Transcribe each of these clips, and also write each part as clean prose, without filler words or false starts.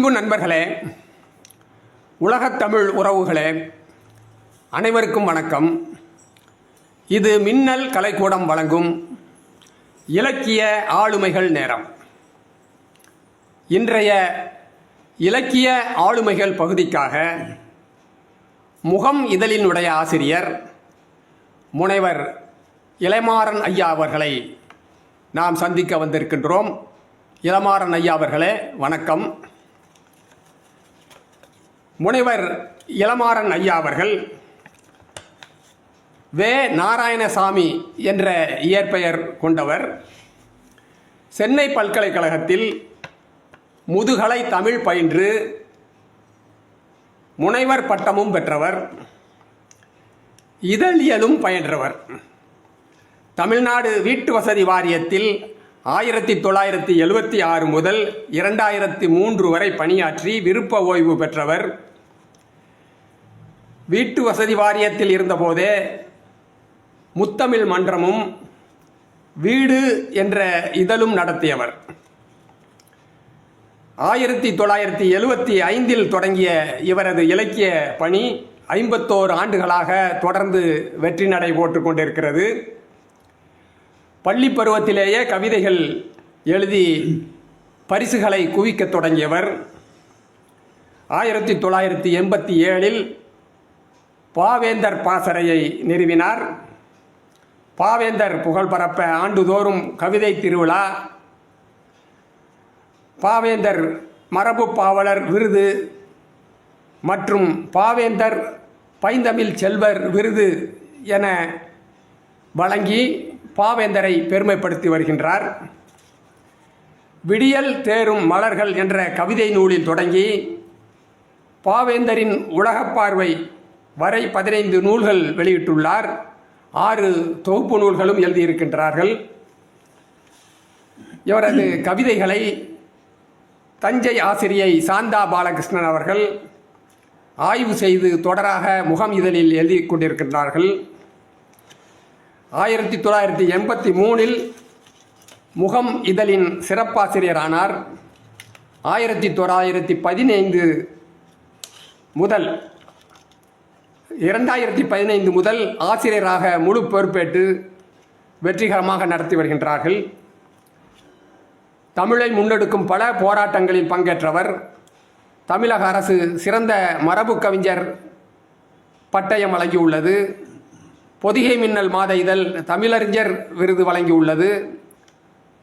அன்பு நண்பர்களே, உலகத் தமிழ் உறவுகளே, அனைவருக்கும் வணக்கம். இது மின்னல் கலைக்கூடம் வழங்கும் இலக்கிய ஆளுமைகள் நேரம். இன்றைய இலக்கிய ஆளுமைகள் பகுதிக்காக முகம் இதழினுடைய ஆசிரியர் முனைவர் இளமாறன் ஐயா அவர்களை நாம் சந்திக்க வந்திருக்கின்றோம். இளமாறன் ஐயா அவர்களே, வணக்கம். முனைவர் இளமாறன் ஐயா அவர்கள் வே. நாராயணசாமி என்ற இயற்பெயர் கொண்டவர். சென்னை பல்கலைக்கழகத்தில் முதுகலை தமிழ் பயின்று முனைவர் பட்டமும் பெற்றவர். இதழியலும் பயின்றவர். தமிழ்நாடு வீட்டு வசதி வாரியத்தில் 1976 முதல் 2003 வரை பணியாற்றி விருப்ப ஓய்வு பெற்றவர். வீட்டு வசதி வாரியத்தில் இருந்தபோதே முத்தமிழ் மன்றமும் வீடு என்ற இதழும் நடத்தியவர். 1975 தொடங்கிய இவரது இலக்கிய பணி 51 ஆண்டுகளாக தொடர்ந்து வெற்றி நடை போட்டு கொண்டிருக்கிறது. பள்ளி பருவத்திலேயே கவிதைகள் எழுதி பரிசுகளை குவிக்கத் தொடங்கியவர். 1987 பாவேந்தர் பாசறையை நிறுவினார். பாவேந்தர் புகழ் பரப்ப ஆண்டுதோறும் கவிதை திருவிழா, பாவேந்தர் மரபு பாவலர் விருது மற்றும் பாவேந்தர் பைந்தமிழ் செல்வர் விருது என வழங்கி பாவேந்தரை பெருமைப்படுத்தி வருகின்றார். விடியல் தேரும் மலர்கள் என்ற கவிதை நூலில் தொடங்கி பாவேந்தரின் உலகப்பார்வை வரை 15 நூல்கள் வெளியிட்டுள்ளார். 6 தொகுப்பு நூல்களும் எழுதியிருக்கின்றார்கள். இவரது கவிதைகளை தஞ்சை ஆசிரியை சாந்தா பாலகிருஷ்ணன் அவர்கள் ஆய்வு செய்து தொடராக முகம் இதழில் எழுதி கொண்டிருக்கின்றார்கள். 1983 முகம் இதழின் சிறப்பாசிரியரானார். 1915 முதல் 2015 முதல் ஆசிரியராக முழு பொறுப்பேற்று வெற்றிகரமாக நடத்தி வருகின்றார்கள். தமிழை முன்னெடுக்கும் பல போராட்டங்களில் பங்கேற்றவர். தமிழக அரசு சிறந்த மரபு கவிஞர் பட்டயம் வழங்கியுள்ளது. பொதிகை மின்னல் மாத இதழ் தமிழறிஞர் விருது வழங்கியுள்ளது.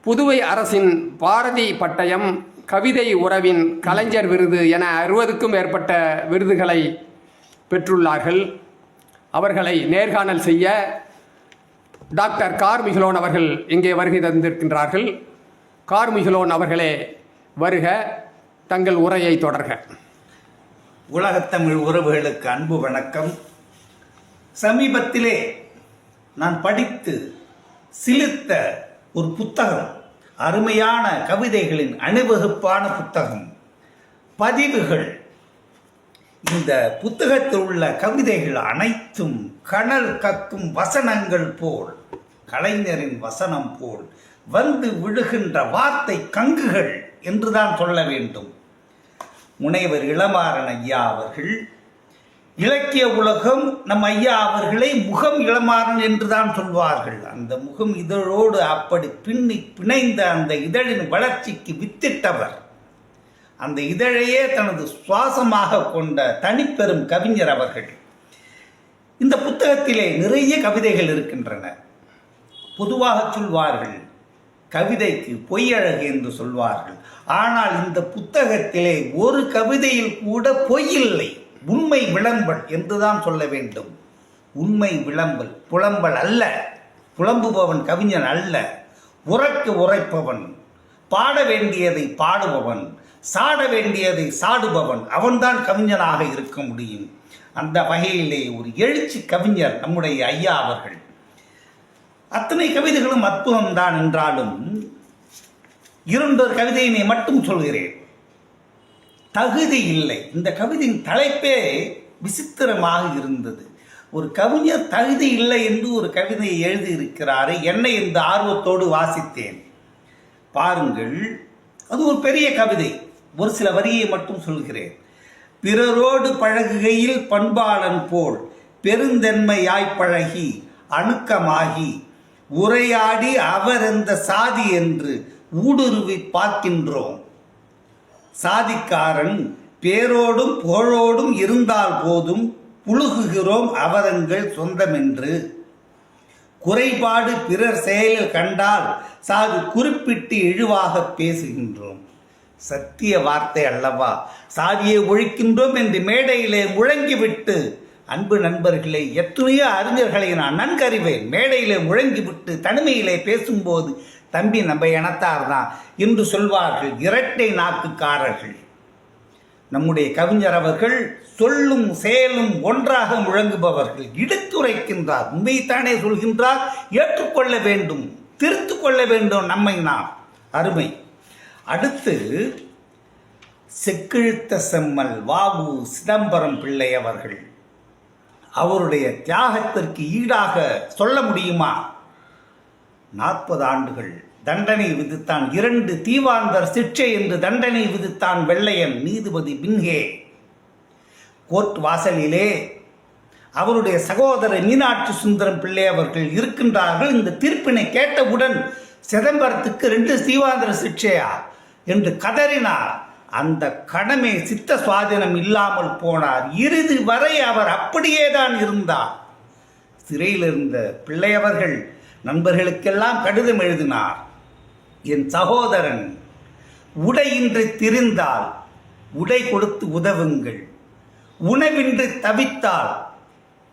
புதுவை அரசின் பாரதி பட்டயம், கவிதை உறவின் கலைஞர் விருது என 60க்கும் மேற்பட்ட விருதுகளை பெற்றுள்ளார்கள். அவர்களை நேர்காணல் செய்ய டாக்டர் கார்மிகிலோன் அவர்கள் இங்கே வருகை தந்திருக்கின்றார்கள். கார்மிகிலோன் அவர்களே, வருக, தங்கள் உரையை தொடர்க. உலகத்தமிழ் உறவுகளுக்கு அன்பு வணக்கம். சமீபத்திலே நான் படித்து சிலிர்த்த ஒரு புத்தகம், அருமையான கவிதைகளின் அணிவகுப்பான புத்தகம், பதிவுகள். இந்த புத்தகத்தில் உள்ள கவிதைகள் அனைத்தும் கனல் கக்கும் வசனங்கள் போல், கலைஞரின் வசனம் போல் வந்து விழுகின்ற வார்த்தை கங்குகள் என்றுதான் சொல்ல வேண்டும். முனைவர் இளமாறன் ஐயா அவர்கள், இலக்கிய உலகம் நம் ஐயா அவர்களை முகம் இளமாறன் என்றுதான் சொல்வார்கள். அந்த முகம் இதழோடு அப்படி பின்னி பிணைந்த அந்த இதழின் வளர்ச்சிக்கு வித்திட்டவர். அந்த இதழையே தனது சுவாசமாக கொண்ட தனிப்பெரும் கவிஞர் அவர்கள். இந்த புத்தகத்திலே நிறைய கவிதைகள் இருக்கின்றன. பொதுவாக சொல்வார்கள் கவிதைக்கு பொய்யழகு என்று சொல்வார்கள். ஆனால் இந்த புத்தகத்திலே ஒரு கவிதையில் கூட பொய் இல்லை, உண்மை விளம்பல் என்றுதான் சொல்ல வேண்டும். உண்மை விளம்பல், புலம்பல் அல்ல. புலம்புபவன் கவிஞன் அல்ல. உரைக்க உரைப்பவன், பாட வேண்டியதை பாடுபவன், சாட வேண்டியதை சாடுபவன், அவன்தான் கவிஞனாக இருக்க முடியும். அந்த வகையிலே ஒரு எழுச்சி கவிஞர் நம்முடைய ஐயா அவர்கள். அத்தனை கவிதைகளும் அற்புதம்தான் என்றாலும் 2 கவிதையினை மட்டும் சொல்கிறேன். தகுதி இல்லை. இந்த கவிதையின் தலைப்பே விசித்திரமாக இருந்தது. ஒரு கவிஞர் தகுதி இல்லை என்று ஒரு கவிதையை எழுதியிருக்கிறாரு. என்னை இந்த ஆர்வத்தோடு வாசித்தேன். பாருங்கள், அது ஒரு பெரிய கவிதை. ஒரு சில வரியை மட்டும் சொல்கிறேன். பிறரோடு பழகுகையில் பண்பாளன் போல் பெருந்தன்மையாய் பழகி அணுக்கமாகி உரையாடி அவர் எந்த சாதி என்று ஊடுருவி பார்க்கின்றோம். சாதிக்காரன் பேரோடும் புகழோடும் இருந்தால் போதும் புழுகுகிறோம் அவரங்கள் சொந்தமென்று. குறைபாடு பிறர் செயலில் கண்டால் சாது குறிப்பிட்டு இழிவாக பேசுகின்றோம். சத்திய வார்த்தை அல்லவா? சாதியை ஒழிக்கின்றோம் என்று மேடையிலே முழங்கிவிட்டு, அன்பு நண்பர்களே, எத்தனையோ அறிஞர்களை நான் நன்கறிவேன். மேடையிலே முழங்கிவிட்டு தனிமையிலே பேசும்போது தம்பி நம்ம இனத்தார் தான் என்று சொல்வார்கள் இரட்டை நாக்குக்காரர்கள். நம்முடைய கவிஞர் அவர்கள் சொல்லும் செயலும் ஒன்றாக முழங்குபவர்கள். எடுத்துரைக்கின்றார், உண்மைத்தானே சொல்கின்றார், ஏற்றுக்கொள்ள வேண்டும், திருத்து கொள்ள வேண்டும் நம்மை நாம். அருமை. அடுத்து செக்கிழுத்த செம்மல் வாவு சிதம்பரம் பிள்ளை அவர்கள். அவருடைய தியாகத்திற்கு ஈடாக சொல்ல முடியுமா? 40 ஆண்டுகள் தண்டனை விதித்தான். 2 தீவாந்தர் சிற்றை என்று தண்டனை விதித்தான் வெள்ளையன் நீதிபதி பின்ஹே. கோர்ட் வாசலிலே அவருடைய சகோதரர் மீனாட்சி சுந்தரம் பிள்ளை அவர்கள் இருக்கின்றார்கள். இந்த தீர்ப்பினை கேட்டவுடன் சிதம்பரத்துக்கு 2 தீவாந்திர சிற்றையா என்று கதறினார். அந்த கடமை சித்த சுவாதீனம் இல்லாமல் போனார். இறுதி வரை அவர் அப்படியே தான் இருந்தார். சிறையில் இருந்த பிள்ளை அவர்கள் நண்பர்களுக்கெல்லாம் கடிதம் எழுதினார். என் சகோதரன் உடையின்றி திரிந்தால் உடை கொடுத்து உதவுங்கள், உணவின்றி தவித்தால்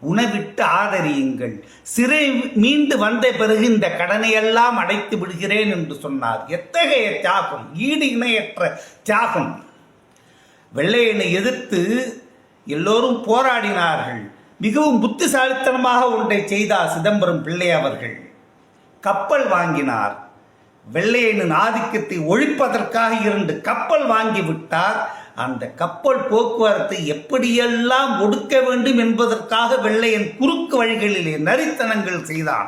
உணவிட்டு ஆதரியுங்கள், சிறை மீண்டு வந்த பிறகு இந்த கடனையெல்லாம் அடைத்து விடுகிறேன் என்று சொன்னார். எத்தகைய தியாகம், ஈடு இணையற்ற தியாகம். வெள்ளையனை எதிர்த்து எல்லோரும் போராடினார்கள். மிகவும் புத்திசாலித்தனமாக ஒன்றை செய்தார் சிதம்பரம் பிள்ளை அவர்கள். கப்பல் வாங்கினார். வெள்ளையனின் ஆதிக்கத்தை ஒழிப்பதற்காக 2 கப்பல் வாங்கிவிட்டார். அந்த கப்பல் போக்குவரத்தை எப்படியெல்லாம் ஒடுக்க வேண்டும் என்பதற்காக வெள்ளையன் குறுக்கு வழிகளிலே நரித்தனங்கள் செய்தான்.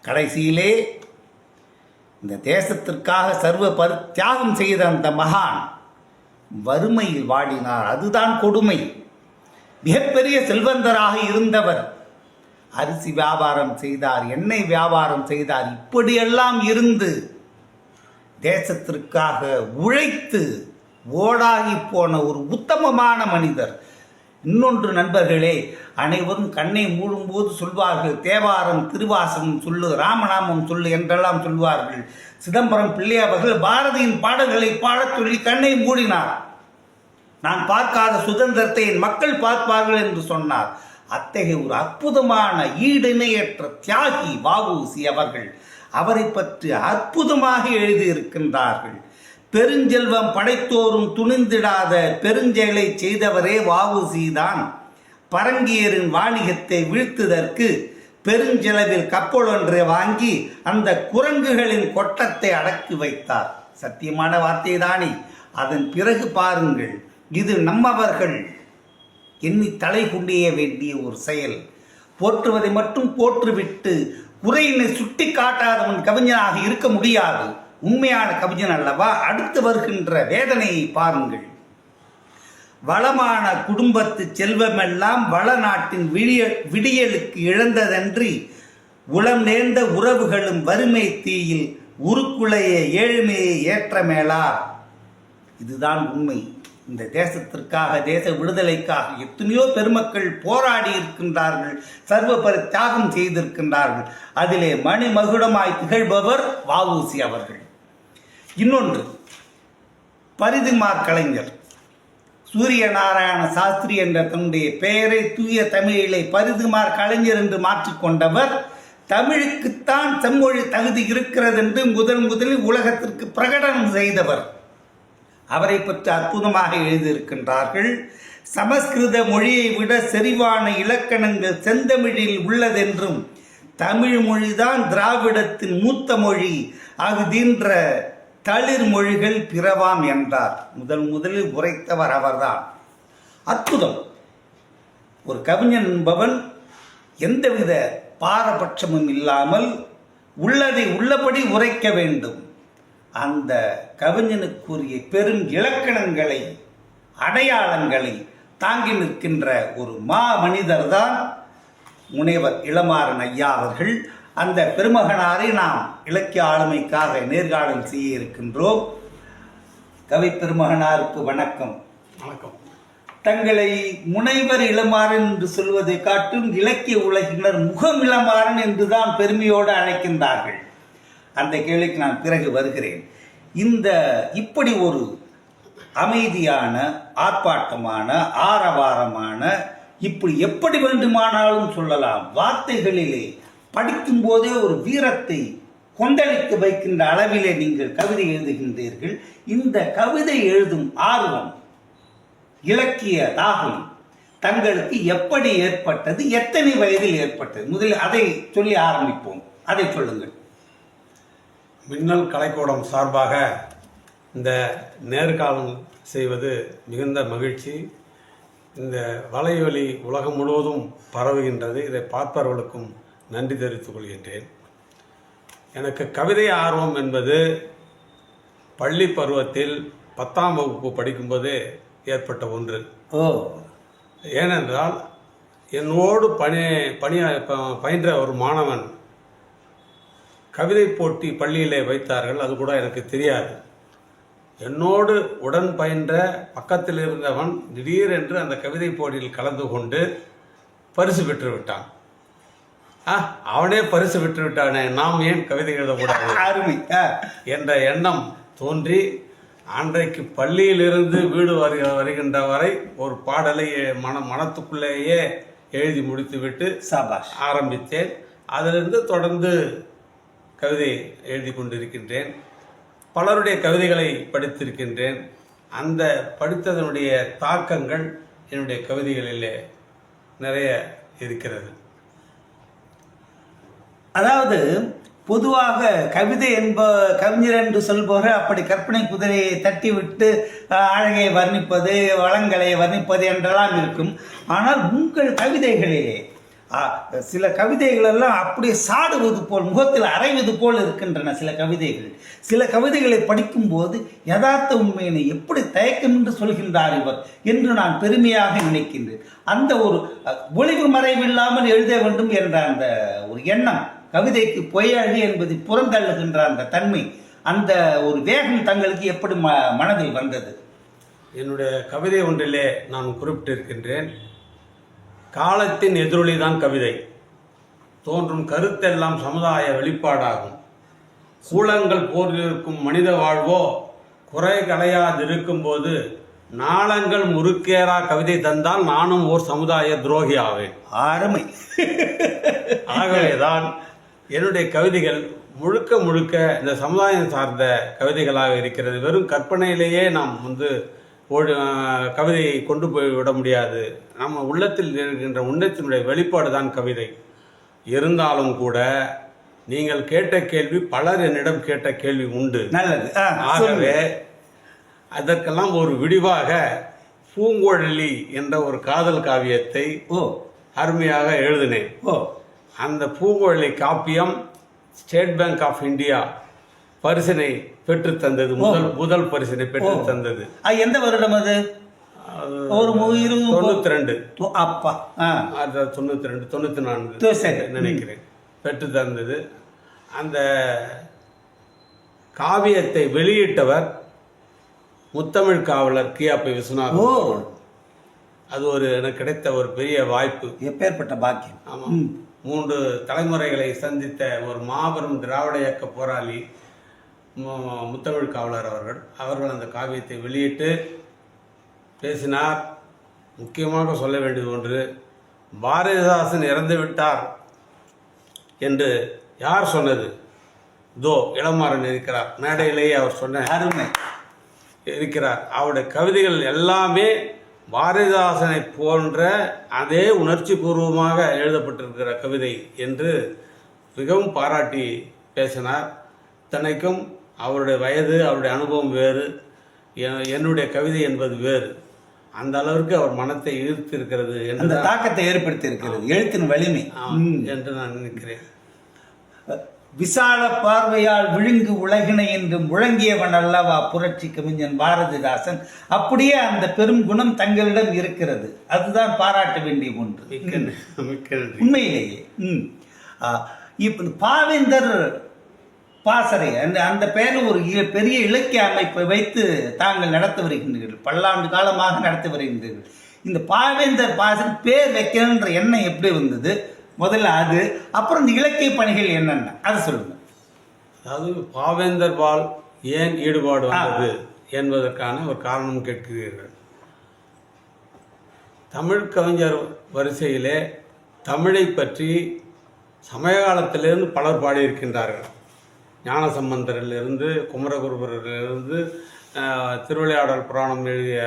கடைசியிலே இந்த தேசத்திற்காக சர்வ தியாகம் செய்த அந்த மகான் வறுமையில் வாடினார். அதுதான் கொடுமை. மிகப்பெரிய செல்வந்தராக இருந்தவர் அரிசி வியாபாரம் செய்தார், எண்ணெய் வியாபாரம் செய்தார். இப்படியெல்லாம் இருந்து தேசத்திற்காக உழைத்து ஓடாகி போன ஒரு உத்தமமான மனிதர். இன்னொன்று நண்பர்களே, அனைவரும் கண்ணை மூடும்போது சொல்வார்கள், தேவாரம் திருவாசகம் சொல்லு, ராமநாமம் சொல்லு என்றெல்லாம் சொல்வார்கள். சிதம்பரம் பிள்ளை அவர்கள் பாரதியின் பாடல்களை பாடச் சொல்லி கண்ணை மூடினார். நான் பார்க்காத சுதந்திரத்தை என் மக்கள் பார்ப்பார்கள் என்று சொன்னார். அத்தகைய ஒரு அற்புதமான ஈடிணையற்ற தியாகி வ.உ.சி. அவர்கள். அவரை பற்றி அற்புதமாக எழுதியிருக்கின்றார்கள். பெருஞ்செல்வம் படைத்தோரும் துணிந்திடாத பெருஞ்செயலை செய்தவரே வ.உ.சி. தான். பரங்கியரின் வாணிகத்தை வீழ்த்துதற்கு பெருஞ்செலவில் கப்பல் ஒன்றை வாங்கி அந்த குரங்குகளின் கொட்டத்தை அடக்கி வைத்தார். சத்தியமான வார்த்தை தானே. அதன் பிறகு பாருங்கள், இது நம்மவர்கள் எண்ணி தலை குண்டிய வேண்டிய ஒரு செயல். போற்றுவதை மட்டும் போற்றுவிட்டு குறையினை சுட்டி காட்டாதவன் கவிஞனாக இருக்க முடியாது. உண்மையான கவிஞன் அல்லவா? அடுத்து வருகின்ற வேதனையை பாருங்கள். வளமான குடும்பத்து செல்வமெல்லாம் வளநாட்டின் விடியலுக்கு இழந்ததன்றி உளம் நேர்ந்த உறவுகளும் வறுமை தீயில் உருக்குலைய ஏழ்மையை ஏற்ற மேலார். இதுதான் உண்மை. இந்த தேசத்திற்காக, தேச விடுதலைக்காக எத்தனையோ பெருமக்கள் போராடி இருக்கின்றார்கள், சர்வ தியாகம் செய்திருக்கின்றார்கள். அதிலே மணிமகுடமாய் திகழ்பவர் வ.உ.சி. அவர்கள். இன்னொன்று, பரிதிமார் கலைஞர் சூரிய நாராயண சாஸ்திரி என்ற தன்னுடைய பெயரை தூய தமிழிலே பரிதிமார் கலைஞர் என்று மாற்றிக்கொண்டவர். தமிழுக்குத்தான் செம்மொழி தகுதி இருக்கிறது என்று முதலில் உலகத்திற்கு பிரகடனம் செய்தவர். அவரை பற்றி அற்புதமாக எழுதியிருக்கின்றார்கள். சமஸ்கிருத மொழியை விட செறிவான இலக்கணங்கள் செந்தமிழில் உள்ளதென்றும் தமிழ் மொழிதான் திராவிடத்தின் மூத்த மொழி ஆகுகின்ற தளிர் மொழிகள் பிறவாம் என்றார். முதலில் உரைத்தவர் அவர்தான். அற்புதம். ஒரு கவிஞன் என்பவன் எந்தவித பாரபட்சமும் இல்லாமல் உள்ளதை உள்ளபடி உரைக்க வேண்டும். அந்த கவிஞனுக்குரிய பெரும் இலக்கணங்களை அடையாளங்களை தாங்கி நிற்கின்ற ஒரு மனிதர் தான் முனைவர் இளமாறன் ஐயா அவர்கள். அந்த பெருமகனாரை நாம் இலக்கிய ஆளுமைக்காக நேர்காணல் செய்ய இருக்கின்றோம். கவி பெருமகனாருக்கு வணக்கம். வணக்கம். தங்களை முனைவர் இளமாறன் என்று சொல்வதை காட்டும் இலக்கிய உலகினர் முகம் இளமாறன் என்றுதான் பெருமையோடு அழைக்கின்றார்கள். அந்த கேள்விக்கு நான் பிறகு வருகிறேன். இப்படி ஒரு அமைதியான, ஆர்ப்பாட்டமான, ஆரவாரமான, இப்படி எப்படி வேண்டுமானாலும் சொல்லலாம், வார்த்தைகளிலே படிக்கும் போதே ஒரு வீரத்தை கொந்தளிக்க வைக்கின்ற அளவிலே நீங்கள் கவிதை எழுதுகின்றீர்கள். இந்த கவிதை எழுதும் ஆர்வம், இலக்கிய தாகம் தங்களுக்கு எப்படி ஏற்பட்டது? எத்தனை வயதில் ஏற்பட்டது? முதலில் அதை சொல்லி ஆரம்பிப்போம். அதை சொல்லுங்கள். மின்னல் கலைக்கூடம் சார்பாக இந்த நேர்காணல் செய்வது மிகுந்த மகிழ்ச்சி. இந்த வலைவலி உலகம் முழுவதும் பரவுகின்றது. இதை பார்ப்பவர்களுக்கும் நன்றி தெரிவித்துக் கொள்கின்றேன். எனக்கு கவிதை ஆர்வம் என்பது பள்ளி பருவத்தில் 10ஆம் வகுப்பு படிக்கும்போதே ஏற்பட்ட ஒன்று. ஏனென்றால் என்னோடு பயின்ற ஒரு மாணவன் கவிதை போட்டி பள்ளியிலே வைத்தார்கள். அது கூட எனக்கு தெரியாது. என்னோடு உடன் பயின்ற பக்கத்தில் இருந்தவன் திடீரென்று அந்த கவிதை போட்டியில் கலந்து கொண்டு பரிசு பெற்று விட்டான். அவனே பரிசு பெற்று விட்டானே, நாம் ஏன் கவிதை எழுதக்கூடாது என்ற எண்ணம் தோன்றி அன்றைக்கு பள்ளியிலிருந்து வீடு வருகின்ற வரை ஒரு பாடலை மனத்துக்குள்ளேயே எழுதி முடித்துவிட்டு ஆரம்பித்தேன். அதிலிருந்து தொடர்ந்து கவிதை எழுதி கொண்டிருக்கின்றேன். பலருடைய கவிதைகளை படித்திருக்கின்றேன். அந்த படித்ததனுடைய தாக்கங்கள் என்னுடைய கவிதைகளிலே நிறைய இருக்கிறது. அதாவது பொதுவாக கவிதை கவிஞர் என்று சொல்பவர்கள் அப்படி கற்பனை குதிரையை தட்டிவிட்டு அழகை வர்ணிப்பது, வளங்களை வர்ணிப்பது என்றெல்லாம் இருக்கும். ஆனால் உங்கள் கவிதைகளிலே சில கவிதைகள் எல்லாம் அப்படியே சாடுவது போல், முகத்தில் அரைவது போல் இருக்கின்றன சில கவிதைகளை படிக்கும்போது யதார்த்த உண்மையினை எப்படி தயக்கம் என்று சொல்கின்றார் இவர் என்று நான் பெருமையாக நினைக்கின்றேன். அந்த ஒரு ஒளிவு மறைவில்லாமல் எழுத வேண்டும் என்ற அந்த ஒரு எண்ணம், கவிதைக்கு பொய்யழகு என்பதை புறந்தள்ளுகின்ற அந்த தன்மை, அந்த ஒரு வேகம் தங்களுக்கு எப்படி மனதில் வந்தது? என்னுடைய கவிதை ஒன்றிலே நான் குறிப்பிட்டிருக்கின்றேன். காலத்தின் எதிரொலிதான் கவிதை. தோன்றும் கருத்தெல்லாம் சமுதாய வெளிப்பாடாகும். கூலங்கள் போர்ந்திருக்கும் மனித வாழ்வோ குறை களையாதிருக்கும் போது நாளங்கள் முறுக்கேறா கவிதை தந்தால் நானும் ஓர் சமுதாய துரோகி ஆவேன். ஆரம்பி. ஆகவேதான் என்னுடைய கவிதைகள் முழுக்க இந்த சமுதாயம் சார்ந்த கவிதைகளாக இருக்கிறது. வெறும் கற்பனையிலேயே நாம் கவிதையை கொண்டு போய் விட முடியாது. நம்ம உள்ளத்தில் இருக்கின்ற உன்னத்தினுடைய வெளிப்பாடு தான் கவிதை. இருந்தாலும் கூட நீங்கள் கேட்ட கேள்வி பலர் என்னிடம் கேட்ட கேள்வி உண்டு. நல்லது. ஆகவே அதற்கெல்லாம் ஒரு விடிவாக பூங்குழலி என்ற ஒரு காதல் காவியத்தை அருமையாக எழுதினேன். அந்த பூங்குழலி காப்பியம் ஸ்டேட் பேங்க் ஆஃப் இந்தியா பரிசினை பெற்று தந்தது. முதல் பரிசினை பெற்று தந்தது. எந்த வருடம் அது? ஒரு 92. அப்பா 92 94 நினைக்கிறேன் பெற்று தந்தது. அந்த காவியத்தை வெளியிட்டவர் முத்தமிழ் காவலர் கியாபி விஸ்வநாதன். அது எனக்கு கிடைத்த ஒரு பெரிய வாய்ப்பு. எப்பேற்பட்ட பாக்கியம். ஆமாம். 3 தலைமுறைகளை சந்தித்த ஒரு மாபெரும் திராவிட இயக்க போராளி முத்தமிழ் காவலர் அவர்கள் அந்த காவியத்தை வெளியிட்டு பேசினார். முக்கியமாக சொல்ல வேண்டியது ஒன்று, பாரதிதாசன் இறந்து விட்டார் என்று யார் சொன்னது? இளமாறன் இருக்கிறார். மேடையிலேயே அவர் சொன்ன அருமை இருக்கிறார். அவருடைய கவிதைகள் எல்லாமே பாரதிதாசனை போன்ற அதே உணர்ச்சி பூர்வமாக எழுதப்பட்டிருக்கிற கவிதை என்று மிகவும் பாராட்டி பேசினார். தன்னைக்கும் அவருடைய வயது, அவருடைய அனுபவம் வேறு, என்னுடைய கவிதை என்பது வேறு. அந்த அளவிற்கு அவர் மனத்தை ஈர்த்து இருக்கிறது, அந்த தாக்கத்தை ஏற்படுத்தி இருக்கிறது எழுத்தின் வலிமை என்று நான் நினைக்கிறேன். விசால பார்வையால் விழுங்கு உலகினை என்று முழங்கியவன் அல்லவா புரட்சி கவிஞன் பாரதிதாசன். அப்படியே அந்த பெரும் குணம் தங்களிடம் இருக்கிறது. அதுதான் பாராட்ட வேண்டிய ஒன்று. உண்மையிலேயே இப்ப பாவேந்தர் பாசறை அந்த பெயரில் ஒரு பெரிய இலக்கிய அமைப்பை வைத்து தாங்கள் நடத்தி வருகின்றீர்கள், பல்லாண்டு காலமாக நடத்தி வருகின்றீர்கள். இந்த பாவேந்தர் பாசறை பேர் வைக்கணுன்ற எண்ணம் எப்படி வந்தது முதல்ல, அது அப்புறம் இந்த இலக்கிய பணிகள் என்னென்ன அதை சொல்லுங்க. அதாவது பாவேந்தர் பால் ஏன் ஈடுபாடு வந்தது என்பதற்கான ஒரு காரணம் கேட்கிறீர்கள். தமிழ் கவிஞர் வரிசையிலே தமிழை பற்றி சமயகாலத்திலிருந்து பலர் பாடியிருக்கின்றார்கள். ஞானசம்பந்தரிலிருந்து, குமரகுருபரிலிருந்து, திருவிளையாடல் புராணம் எழுதிய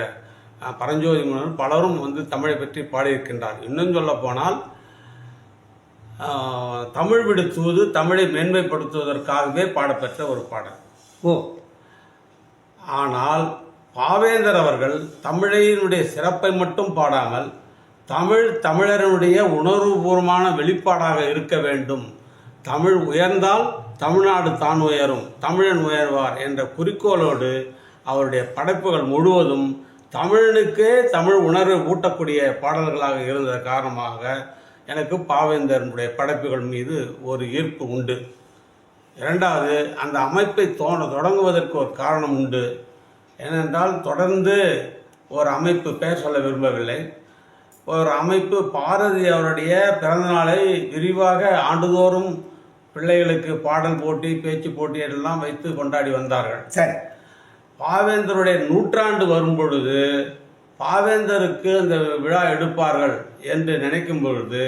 பரஞ்சோதி முனிவர் பலரும் தமிழை பற்றி பாடியிருக்கின்றார். இன்னும் சொல்ல போனால் தமிழ் விடுத்துவது தமிழை மேன்மைப்படுத்துவதற்காகவே பாடப்பெற்ற ஒரு பாடல். ஆனால் பாவேந்தர் அவர்கள் தமிழினுடைய சிறப்பை மட்டும் பாடாமல் தமிழருடைய உணர்வுபூர்வமான வெளிப்பாடாக இருக்க வேண்டும், தமிழ் உயர்ந்தால் தமிழ்நாடு தான் உயரும், தமிழன் உயர்வார் என்ற குறிக்கோளோடு அவருடைய படைப்புகள் முழுவதும் தமிழனுக்கே தமிழ் உணர்வை ஊட்டக்கூடிய பாடல்களாக இருந்த காரணமாக எனக்கு பாவேந்தருடைய படைப்புகள் மீது ஒரு ஈர்ப்பு உண்டு. இரண்டாவது, அந்த அமைப்பை தொடங்குவதற்கு ஒரு காரணம் உண்டு. ஏனென்றால் தொடர்ந்து ஒரு அமைப்பு பெயர் சொல்ல விரும்பவில்லை, ஒரு அமைப்பு பாரதி அவருடைய பிறந்தநாளை விரிவாக ஆண்டுதோறும் பிள்ளைகளுக்கு பாடல் போட்டி, பேச்சு போட்டி எல்லாம் வைத்து கொண்டாடி வந்தார்கள். சரி, பாவேந்தருடைய நூற்றாண்டு வரும் பொழுது பாவேந்தருக்கு அந்த விழா எடுப்பார்கள் என்று நினைக்கும் பொழுது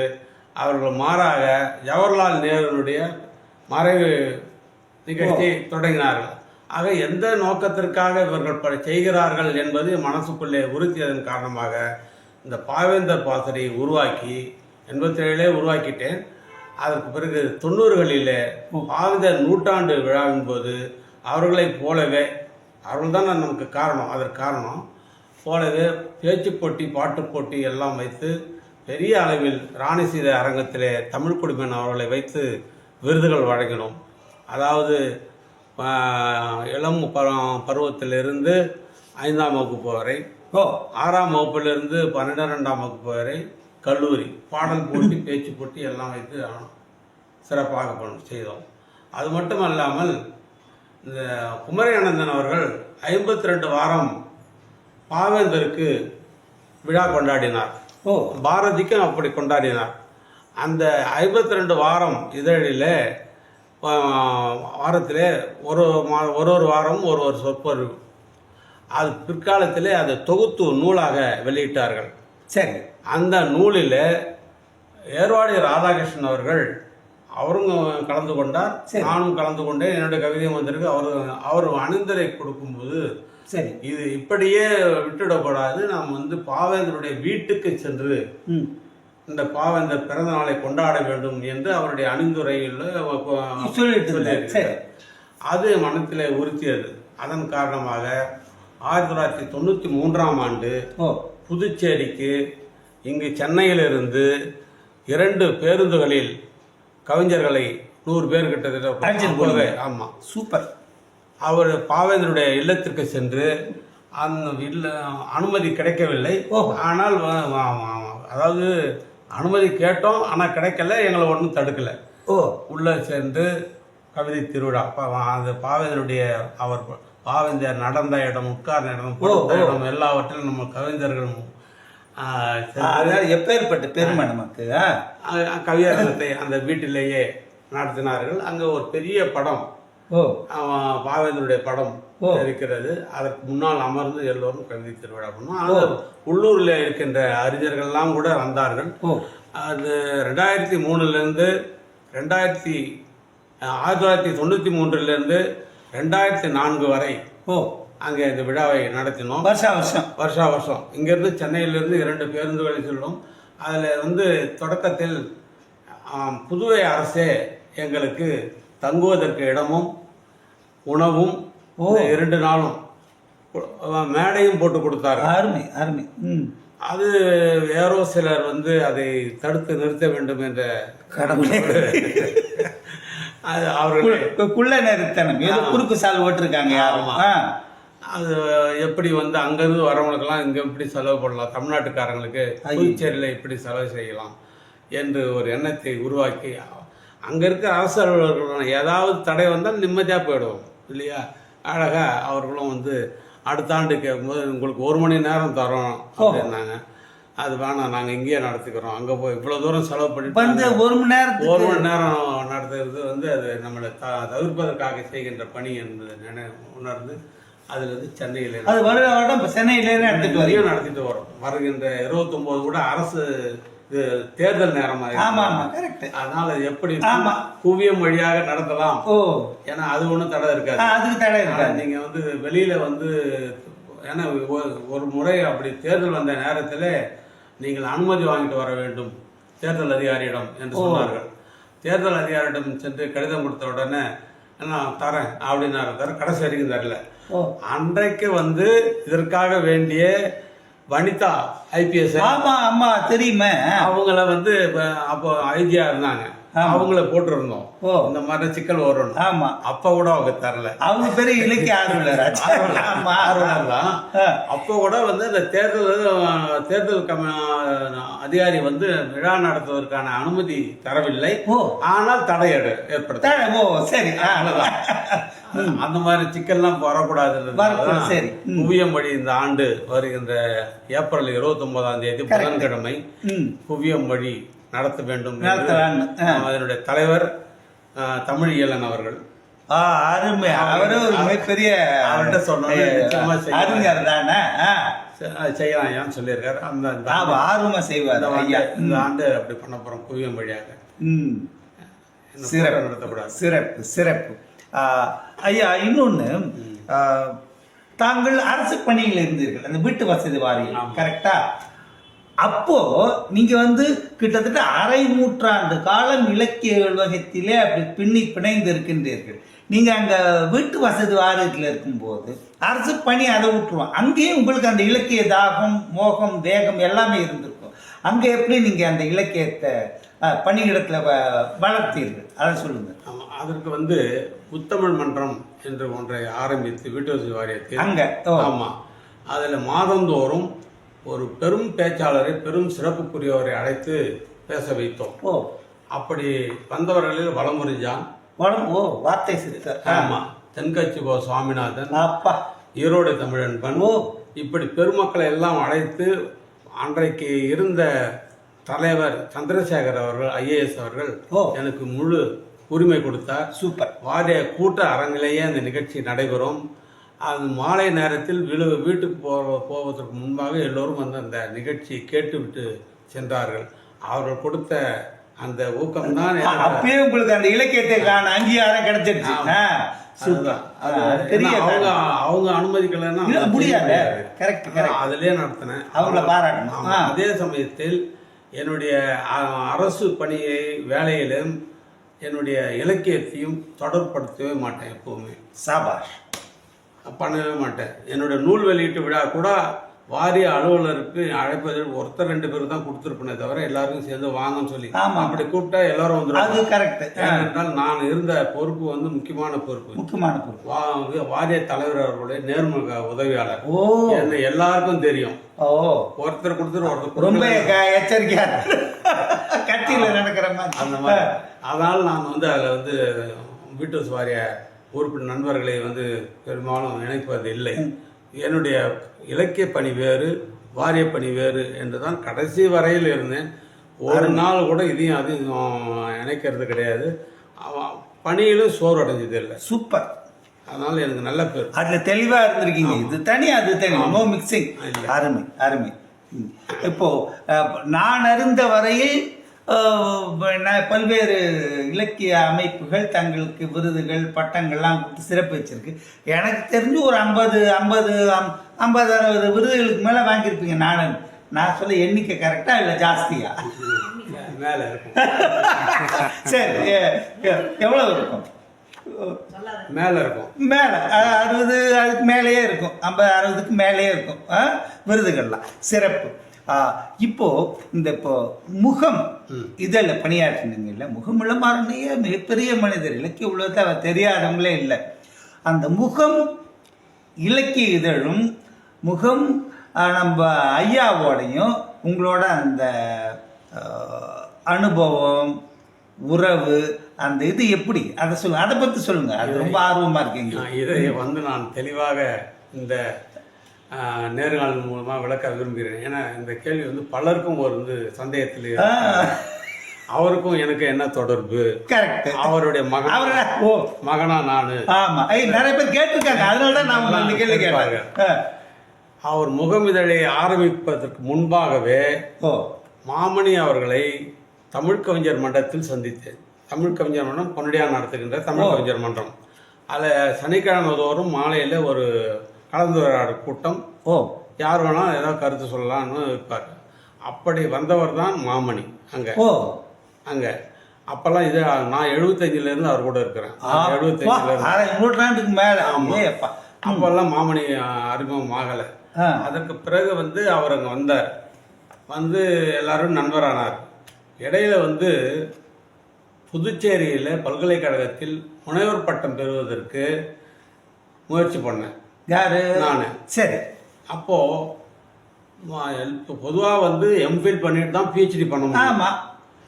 அவர்கள் மாறாக ஜவஹர்லால் நேருடைய மறைவு நிகழ்ச்சி தொடங்கினார்கள். ஆக எந்த நோக்கத்திற்காக இவர்கள் செய்கிறார்கள் என்பது மனசுக்குள்ளே உறுத்தியதன் காரணமாக இந்த பாவேந்தர் பாசறையை உருவாக்கி 87 உருவாக்கிட்டேன். அதற்கு பிறகு 90களில் பாவேந்தர் நூற்றாண்டு விழாவின் போது அவர்களைப் போலவே, அவர்கள்தான் நமக்கு காரணம், அதற்கு காரணம் போலவே பேச்சு போட்டி, பாட்டு போட்டி எல்லாம் வைத்து பெரிய அளவில் ராணிசீத அரங்கத்திலே தமிழ் குடிமன் அவர்களை வைத்து விருதுகள் வழங்கினோம். அதாவது இளம் பருவத்திலிருந்து 5ஆம் வகுப்பு வரை, 6ஆம் வகுப்பிலிருந்து 12ஆம் வகுப்பு வரை கல்லூரி பாடல் போட்டி, பேச்சு போட்டி எல்லாம் வைத்து சிறப்பாக செய்தோம். அது மட்டும் அல்லாமல் இந்த குமரி அனந்தன் அவர்கள் 52 வாரம் பாவேந்தருக்கு விழா கொண்டாடினார். பாரதிக்கும் அப்படி கொண்டாடினார். அந்த 52 வாரம் இதழில் வாரத்திலே ஒரு வாரம் ஒரு சொற்பொழிவு, அது பிற்காலத்திலே அதை தொகுத்து நூலாக வெளியிட்டார்கள். சரி, அந்த நூலில் ஏர்வாடி ராதாகிருஷ்ணன் அவர்கள் அவரும் கலந்து கொண்டார், நானும் கலந்து கொண்டேன். என்னுடைய கவிதையும் வந்திருக்கு. அவர் அணிந்தரை கொடுக்கும்போது சரி, இது இப்படியே விட்டுவிடக்கூடாது, நாம் பாவேந்தருடைய வீட்டுக்கு சென்று இந்த பாவேந்தர் பிறந்த நாளை கொண்டாட வேண்டும் என்று அவருடைய அணிந்துரையில் சொல்லிட்டு அது மனத்திலே உறுத்தியது. அதன் காரணமாக 1993ஆம் ஆண்டு புதுச்சேரிக்கு இங்கு சென்னையிலிருந்து 2 பேருந்துகளில் கவிஞர்களை 100 பேர் கிட்டத்தட்ட, ஆமாம், சூப்பர், அவர் பாவேந்தருடைய இல்லத்திற்கு சென்று அந்த அனுமதி கிடைக்கவில்லை. ஆனால் அதாவது அனுமதி கேட்டோம், ஆனால் கிடைக்கல, எங்களை ஒன்றும் தடுக்கலை. உள்ளே சென்று கவிதை திருவிழா, அந்த பாவேந்தருடைய அவர் பாவேந்தர் நடந்த இடம், உட்கார்ந்த இடம், பொறுத்த இடம் எல்லாவற்றிலும் நம்ம கவிஞர்களும் எப்பேற்பட்ட பெருமை நமக்கு கவியரங்கத்தை அந்த வீட்டிலேயே நடத்தினார்கள். அங்கே ஒரு பெரிய படம், பாவேந்தருடைய படம் இருக்கிறது. அதற்கு முன்னால் அமர்ந்து எல்லோரும் கவிதை திருவிழா பண்ணோம். உள்ளூரில் இருக்கின்ற அறிஞர்கள்லாம் கூட வந்தார்கள். அது 2003லிருந்து 1993லிருந்து 2004 வரை அங்கே இந்த விழாவை நடத்தினோம். வருஷா வருஷம் இங்கிருந்து சென்னையிலிருந்து 2 பேருந்துகளை செல்லும். அதில் தொடக்கத்தில் புதுவை அரசே எங்களுக்கு தங்குவதற்கு இடமும் உணவும் 2 நாளும் மேடையும் போட்டு கொடுத்தார்கள். அருமை அருமை. அது யாரோ சிலர் அதை தடுத்து நிறுத்த வேண்டும் என்ற கடமை அது அவர்கள் குள்ள நெருத்தனம் ஏதோ குறுக்கு சால் ஓட்டிருக்காங்க யாரும். அது எப்படி வந்து அங்கேருந்து வரவங்களுக்கெல்லாம் இங்கே எப்படி செலவு பண்ணலாம், தமிழ்நாட்டுக்காரங்களுக்கு புதுச்சேரியில் இப்படி செலவு செய்யலாம் என்று ஒரு எண்ணத்தை உருவாக்கி அங்கே இருக்கிற அரசு அலுவலர்கள் ஏதாவது தடை வந்தால் நிம்மதியாக போயிடுவோம் இல்லையா. அழகாக அவர்களும் வந்து அடுத்த ஆண்டு கேட்கும்போது உங்களுக்கு 1 மணி நேரம் தரோம் அப்படின்னாங்க. அது வேணாம், நாங்கள் இங்கேயே நடத்திக்கிறோம், அங்கே போய் இவ்வளோ தூரம் செலவு பண்ணிட்டு 1 மணி நேரம் நடத்துறது வந்து அது நம்மளை தவிர்ப்பதற்காக செய்கின்ற பணி என்பது உணர்ந்து அதில் வந்து சென்னையில் அது வருடம் சென்னையிலே நடத்திட்டு வரோம். வருகின்ற 29 கூட அரசு இது தேர்தல் நேரமாக. அதனால எப்படி குவியம் வழியாக நடத்தலாம், ஏன்னா அது ஒன்றும் தடை இருக்காது, அதுக்கு தடை இருக்காது. நீங்க வந்து வெளியில வந்து ஏன்னா ஒரு முறை அப்படி தேர்தல் வந்த நேரத்தில் நீங்கள் அனுமதி வாங்கிட்டு வர வேண்டும் தேர்தல் அதிகாரியிடம் என்று சொன்னார்கள். தேர்தல் அதிகாரியிடம் சென்று கடிதம் கொடுத்த உடனே நான் தரேன் அப்படின்னாரு, தர கடைசி வரைக்கும் தரல. அன்றைக்கு வந்து இதற்காக வேண்டிய வனிதா ஐபிஎஸ் தெரியுமே, அவங்கள வந்து அப்போ ஐஜியா இருந்தாங்க, அவங்கள போட்டிருந்தோம் இந்த மாதிரி சிக்கல் வரும். ஆமா, அப்ப கூட அவங்க தரல. அவங்க பெரிய இலக்கிய ஆர்வலர் தான். அப்போ கூட வந்து இந்த தேர்தல் அதிகாரி வந்து விழா நடத்துவதற்கான அனுமதி தரவில்லை, ஆனால் தடை ஏற்படுத்த. சரி, அந்த மாதிரி சிக்கல்லாம் வரக்கூடாது. சரி, குவியம்படி இந்த ஆண்டு வருகின்ற ஏப்ரல் 29ஆம் தேதி புதன்கிழமை குவியம்படி நடத்த வேண்டும். அதனுடைய தலைவர் தமிழியலன் அவர்கள். அருமை, அவரும் ஒரு மிகப்பெரிய அவர்கிட்ட சொன்ன அறிஞர் தானே, செய்யலாம் சொல்லியிருக்காரு. அந்த ஆர்வமா செய்வார். இந்த ஆண்டு அப்படி பண்ண போறோம் குவியம் வழியாக. சிறப்பு, நடத்தக்கூடாது. சிறப்பு சிறப்பு. ஐயா, இன்னொன்னு, தாங்கள் அரசு பணியில் இருந்தீர்கள், அந்த வீட்டு வசதி வாரியம், கரெக்டா? அப்போ நீங்க வந்து கிட்டத்தட்ட 1/2 நூற்றாண்டு காலம் இலக்கிய உலகத்திலே அப்படி பிணைந்து இருக்கின்றீர்கள். நீங்க அங்க வீட்டு வசதி வாரியத்தில் இருக்கும்போது அரசு பணி அதை விட்டுருவோம், அங்கேயும் உங்களுக்கு அந்த இலக்கிய தாகம், மோகம், வேகம் எல்லாமே இருந்திருக்கும். அங்க எப்படி நீங்க அந்த இலக்கியத்தை பணியிடத்துல வளர்த்தீர்கள், அதை சொல்லுங்க. அதற்கு வந்து முத்தமிழ் மன்றம் என்று ஒன்றை ஆரம்பித்து வீட்டு வசதி வாரியத்தில் அங்க. ஆமா, அதுல மாதந்தோறும் ஒரு பெரும் பேச்சாளரை, பெரும் சிறப்புக்குரியவரை அழைத்து பேச வைத்தோம். அப்படி வந்தவர்களில் வலமுறிஞ்சான், வார்த்தை சித்தர், ஆமா, தென்கட்சி சுவாமிநாதன், ஈரோடு தமிழன்பன், இப்படி பெருமக்களை எல்லாம் அழைத்து அன்றைக்கு இருந்த தலைவர் சந்திரசேகர் அவர்கள், ஐஏஎஸ் அவர்கள் எனக்கு முழு உரிமை கொடுத்தார். சூப்பர். வாரிய கூட்ட அரங்கிலேயே அந்த நிகழ்ச்சி நடைபெறும். அது மாலை நேரத்தில் வீட்டுக்கு போவதற்கு முன்பாக எல்லோரும் வந்து அந்த நிகழ்ச்சியை கேட்டுவிட்டு சென்றார்கள். அவர்கள் கொடுத்த அந்த ஊக்கம் தான் அப்பயே உங்களுக்கு அந்த இலக்கியத்தை அங்கீகாரம் கிடைச்சிருச்சு. அவங்க அனுமதிக்கலன்னா முடியாது. அதிலே நடத்தினேன், அவங்கள பாராட்டணும். அதே சமயத்தில் என்னுடைய அரசு பணியை வேலையிலும் என்னுடைய இலக்கியத்தையும் தொடர்படுத்தவே மாட்டேன். எப்பவுமே சாபாஷ் பண்ணவே மாட்டேன். என்னுடைய நூல் வெளியீட்டு விழா கூட வாரிய அலுவலருக்கு அழைப்பதில் 1-2 பேர் தான் கொடுத்துருப்பேனே தவிர எல்லாருக்கும் சேர்ந்து வாங்கன்னு சொல்லி அப்படி கூப்பிட்டா எல்லாரும் வந்துடும். ஏனென்றால் நான் இருந்த பொறுப்பு வந்து முக்கியமான பொறுப்பு. வாரிய தலைவர் அவர்களுடைய நேர்முக உதவியாளர். என்ன எல்லாருக்கும் தெரியும். ஒருத்தர் கொடுத்துட்டு ரொம்ப எச்சரிக்கையா கட்சியில நடக்கிற அந்த மாதிரி. அதனால் நான் வந்து அதில் வந்து வீட்டு வாரிய உறுப்பினர் நண்பர்களை வந்து பெரும்பாலும் இணைப்பது இல்லை. என்னுடைய இலக்கிய பணி வேறு, வாரிய பணி வேறு என்றுதான் கடைசி வரையில் இருந்தேன். ஒரு நாள் கூட இதையும் அதையும் இணைக்கிறது கிடையாது. பணியிலும் சோறு அடைஞ்சது இல்லை. சூப்பர். அதனால எனக்கு நல்ல பேர். அதுல தெளிவா இருந்திருக்கீங்க. இது தனி, அது தனி, நோ மிக்சிங். அருமை அருமை. இப்போ நான் அறிந்த வரையில் பல்வேறு இலக்கிய அமைப்புகள் தங்களுக்கு விருதுகள், பட்டங்கள்லாம் கொடுத்து சிறப்பு வச்சிருக்கு. எனக்கு தெரிஞ்சு ஒரு 50-60 விருதுகளுக்கு மேலே வாங்கியிருப்பீங்க. நான் சொல்ல எண்ணிக்கை கரெக்டா இல்லை ஜாஸ்தியா? மேலே இருக்கும். சரி, எவ்வளவு இருக்கும்? மேலே இருக்கும். மேலே 60, அதுக்கு மேலேயே இருக்கும். 50-60க்கு மேலேயே இருக்கும் விருதுகள்லாம். சிறப்பு. இப்போ இப்போ முகம் இதில் பணியாற்றினீங்கல்ல, முகம் இளமாறனையே மிகப்பெரிய மனிதர், இலக்கிய உலகத்தை அவர் தெரியாதவங்களே இல்லை. அந்த முகம் இலக்கிய இதழும் முகம் நம்ம ஐயாவோடையும் உங்களோட அந்த அனுபவம் உறவு அந்த இது எப்படி, அதை சொல்லுங்க, அதை பற்றி சொல்லுங்க. அது ரொம்ப ஆர்வமாக இருக்கீங்க. இதை நான் தெளிவாக இந்த நேர்காணல் மூலமாக விளக்க விரும்புகிறேன். ஏன்னா இந்த கேள்வி பலருக்கும் ஒரு சந்தேகத்தில் அவருக்கும் எனக்கு என்ன தொடர்பு, கரெக்ட், அவருடைய மகனா நானு, ஆமா நிறைய பேர் கேட்டிருக்காங்க, அதனாலதான் நான் அந்த கேள்வி கேட்பாங்க. அவர் முகமிதழை ஆரம்பிப்பதற்கு முன்பாகவே மாமணி அவர்களை தமிழ் கவிஞர் மன்றத்தில் சந்தித்தேன். தமிழ் கவிஞர் மன்றம் பொன்னடியார் நடத்துகின்ற தமிழ் கவிஞர் மன்றம், அதில் சனிக்கிழமை தோறும் மாலையில் ஒரு கலந்துரையாடல் கூட்டம், யார் வேணாலும் ஏதாவது கருத்து சொல்லலாம்னு இருப்பார். அப்படி வந்தவர் தான் மாமணி. அங்கே அப்பெல்லாம் இது நான் 75லேருந்து அவர் கூட இருக்கிறேன். 75 மேலே. அப்பெல்லாம் மாமணி அறிமுகம் ஆகலை. அதற்கு பிறகு அவர் அங்கே வந்தார். எல்லாரும் நண்பரானார். இடையில புதுச்சேரியில் பல்கலைக்கழகத்தில் முனைவர் பட்டம் பெறுவதற்கு முயற்சி பண்ணேன். யாரு? நான். சரி. அப்போ பொதுவாக எம்ஃபில் பண்ணிட்டு தான் பிஹெச்டி பண்ண முடியும். ஆமாம்,